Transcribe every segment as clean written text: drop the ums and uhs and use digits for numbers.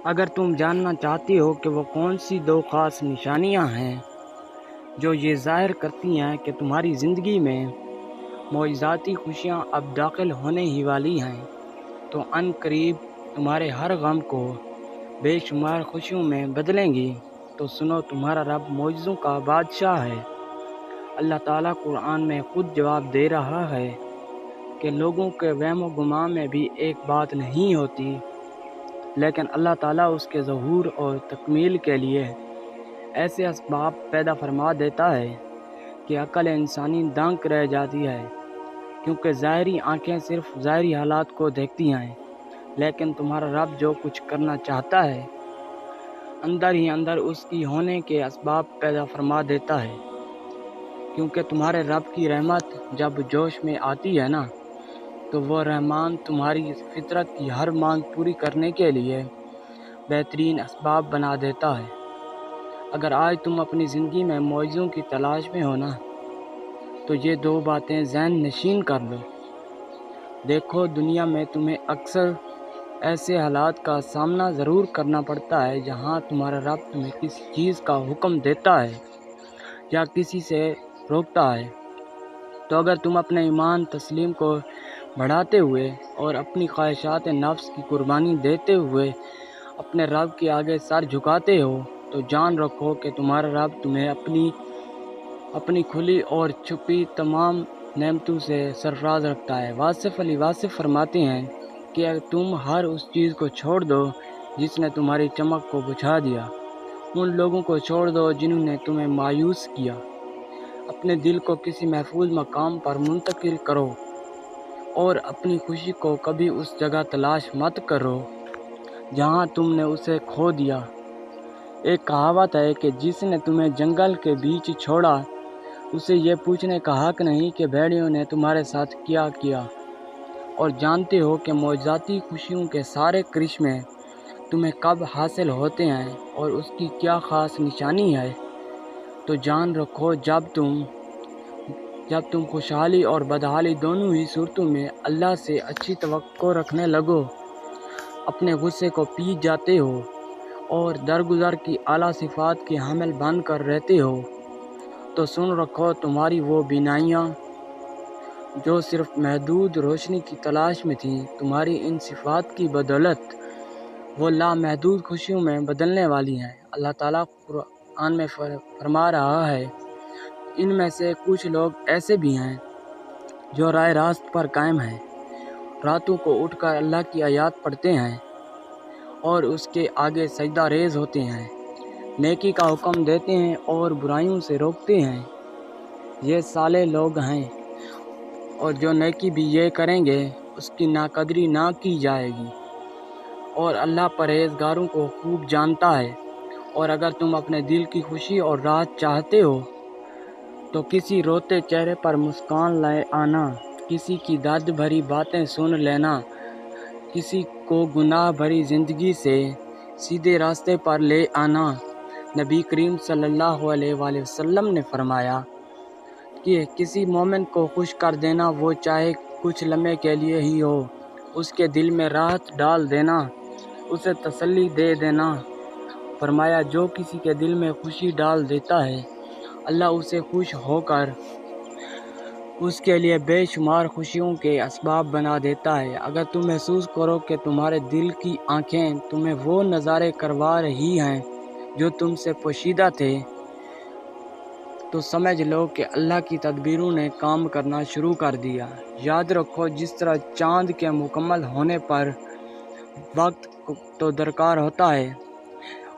اگر تم جاننا چاہتی ہو کہ وہ کون سی دو خاص نشانیاں ہیں جو یہ ظاہر کرتی ہیں کہ تمہاری زندگی میں معجزاتی خوشیاں اب داخل ہونے ہی والی ہیں، تو ان قریب تمہارے ہر غم کو بے شمار خوشیوں میں بدلیں گی، تو سنو، تمہارا رب معجزوں کا بادشاہ ہے۔ اللہ تعالیٰ قرآن میں خود جواب دے رہا ہے کہ لوگوں کے وہم و گمان میں بھی ایک بات نہیں ہوتی، لیکن اللہ تعالیٰ اس کے ظہور اور تکمیل کے لیے ایسے اسباب پیدا فرما دیتا ہے کہ عقل انسانی دنگ رہ جاتی ہے، کیونکہ ظاہری آنکھیں صرف ظاہری حالات کو دیکھتی ہیں، لیکن تمہارا رب جو کچھ کرنا چاہتا ہے اندر ہی اندر اس کی ہونے کے اسباب پیدا فرما دیتا ہے، کیونکہ تمہارے رب کی رحمت جب جوش میں آتی ہے نا، تو وہ رحمان تمہاری فطرت کی ہر مانگ پوری کرنے کے لیے بہترین اسباب بنا دیتا ہے۔ اگر آج تم اپنی زندگی میں معجزوں کی تلاش میں ہو نا، تو یہ دو باتیں ذہن نشین کر لو۔ دیکھو، دنیا میں تمہیں اکثر ایسے حالات کا سامنا ضرور کرنا پڑتا ہے جہاں تمہارا رب تمہیں کسی چیز کا حکم دیتا ہے یا کسی سے روکتا ہے، تو اگر تم اپنے ایمان تسلیم کو بڑھاتے ہوئے اور اپنی خواہشات نفس کی قربانی دیتے ہوئے اپنے رب کے آگے سر جھکاتے ہو، تو جان رکھو کہ تمہارا رب تمہیں اپنی کھلی اور چھپی تمام نعمتوں سے سرفراز رکھتا ہے۔ واصف علی واصف فرماتے ہیں کہ تم ہر اس چیز کو چھوڑ دو جس نے تمہاری چمک کو بجھا دیا، ان لوگوں کو چھوڑ دو جنہوں نے تمہیں مایوس کیا، اپنے دل کو کسی محفوظ مقام پر منتقل کرو اور اپنی خوشی کو کبھی اس جگہ تلاش مت کرو جہاں تم نے اسے کھو دیا۔ ایک کہاوت ہے کہ جس نے تمہیں جنگل کے بیچ چھوڑا، اسے یہ پوچھنے کا حق نہیں کہ بھیڑیوں نے تمہارے ساتھ کیا کیا۔ اور جانتے ہو کہ معجزاتی خوشیوں کے سارے کرشمے تمہیں کب حاصل ہوتے ہیں اور اس کی کیا خاص نشانی ہے، تو جان رکھو جب تم خوشحالی اور بدحالی دونوں ہی صورتوں میں اللہ سے اچھی توقع رکھنے لگو، اپنے غصے کو پی جاتے ہو اور درگزر کی اعلیٰ صفات کے حامل بن کر رہتے ہو، تو سن رکھو تمہاری وہ بینائیاں جو صرف محدود روشنی کی تلاش میں تھیں، تمہاری ان صفات کی بدولت وہ لامحدود خوشیوں میں بدلنے والی ہیں۔ اللہ تعالیٰ قرآن میں فرما رہا ہے، ان میں سے کچھ لوگ ایسے بھی ہیں جو راہ راست پر قائم ہیں، راتوں کو اٹھ کر اللہ کی آیات پڑھتے ہیں اور اس کے آگے سجدہ ریز ہوتے ہیں، نیکی کا حکم دیتے ہیں اور برائیوں سے روکتے ہیں، یہ صالح لوگ ہیں، اور جو نیکی بھی یہ کریں گے اس کی ناقدری نہ کی جائے گی، اور اللہ پرہیزگاروں کو خوب جانتا ہے۔ اور اگر تم اپنے دل کی خوشی اور راحت چاہتے ہو تو کسی روتے چہرے پر مسکان لائے آنا، کسی کی درد بھری باتیں سن لینا، کسی کو گناہ بھری زندگی سے سیدھے راستے پر لے آنا۔ نبی کریم صلی اللہ علیہ وآلہ وسلم نے فرمایا کہ کسی مومن کو خوش کر دینا، وہ چاہے کچھ لمحے کے لیے ہی ہو، اس کے دل میں راحت ڈال دینا، اسے تسلی دے دینا۔ فرمایا، جو کسی کے دل میں خوشی ڈال دیتا ہے، اللہ اسے خوش ہو کر اس کے لیے بے شمار خوشیوں کے اسباب بنا دیتا ہے۔ اگر تم محسوس کرو کہ تمہارے دل کی آنکھیں تمہیں وہ نظارے کروا رہی ہیں جو تم سے پوشیدہ تھے، تو سمجھ لو کہ اللہ کی تدبیروں نے کام کرنا شروع کر دیا۔ یاد رکھو، جس طرح چاند کے مکمل ہونے پر وقت تو درکار ہوتا ہے،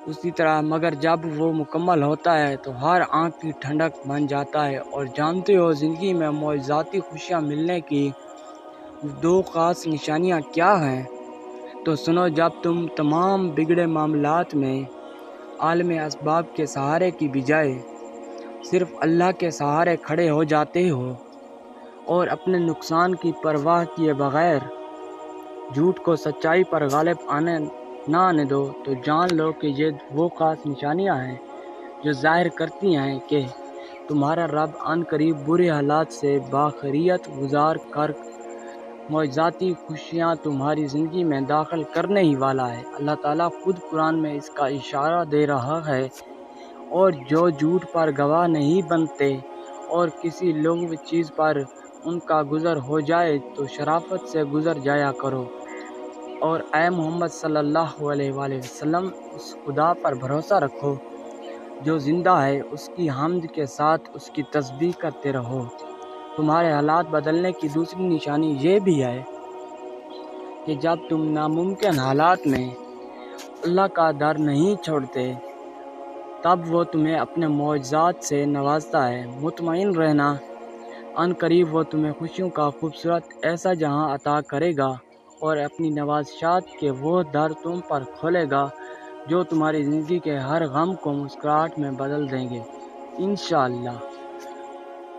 اسی طرح مگر جب وہ مکمل ہوتا ہے تو ہر آنکھ کی ٹھنڈک بن جاتا ہے۔ اور جانتے ہو زندگی میں معجزاتی خوشیاں ملنے کی دو خاص نشانیاں کیا ہیں؟ تو سنو، جب تم تمام بگڑے معاملات میں عالم اسباب کے سہارے کی بجائے صرف اللہ کے سہارے کھڑے ہو جاتے ہو اور اپنے نقصان کی پرواہ کیے بغیر جھوٹ کو سچائی پر غالب نہ آنے دو، تو جان لو کہ یہ وہ خاص نشانیاں ہیں جو ظاہر کرتی ہیں کہ تمہارا رب عن قریب برے حالات سے باخبریت گزار کر معجزاتی خوشیاں تمہاری زندگی میں داخل کرنے ہی والا ہے۔ اللہ تعالیٰ خود قرآن میں اس کا اشارہ دے رہا ہے، اور جو جھوٹ پر گواہ نہیں بنتے اور کسی لغو چیز پر ان کا گزر ہو جائے تو شرافت سے گزر جایا کرو، اور اے محمد صلی اللہ علیہ وآلہ وسلم اس خدا پر بھروسہ رکھو جو زندہ ہے، اس کی حمد کے ساتھ اس کی تسبیح کرتے رہو۔ تمہارے حالات بدلنے کی دوسری نشانی یہ بھی ہے کہ جب تم ناممکن حالات میں اللہ کا در نہیں چھوڑتے تب وہ تمہیں اپنے معجزات سے نوازتا ہے۔ مطمئن رہنا، ان قریب وہ تمہیں خوشیوں کا خوبصورت ایسا جہاں عطا کرے گا اور اپنی نوازشات کے وہ در تم پر کھولے گا جو تمہاری زندگی کے ہر غم کو مسکراہٹ میں بدل دیں گے، انشاءاللہ۔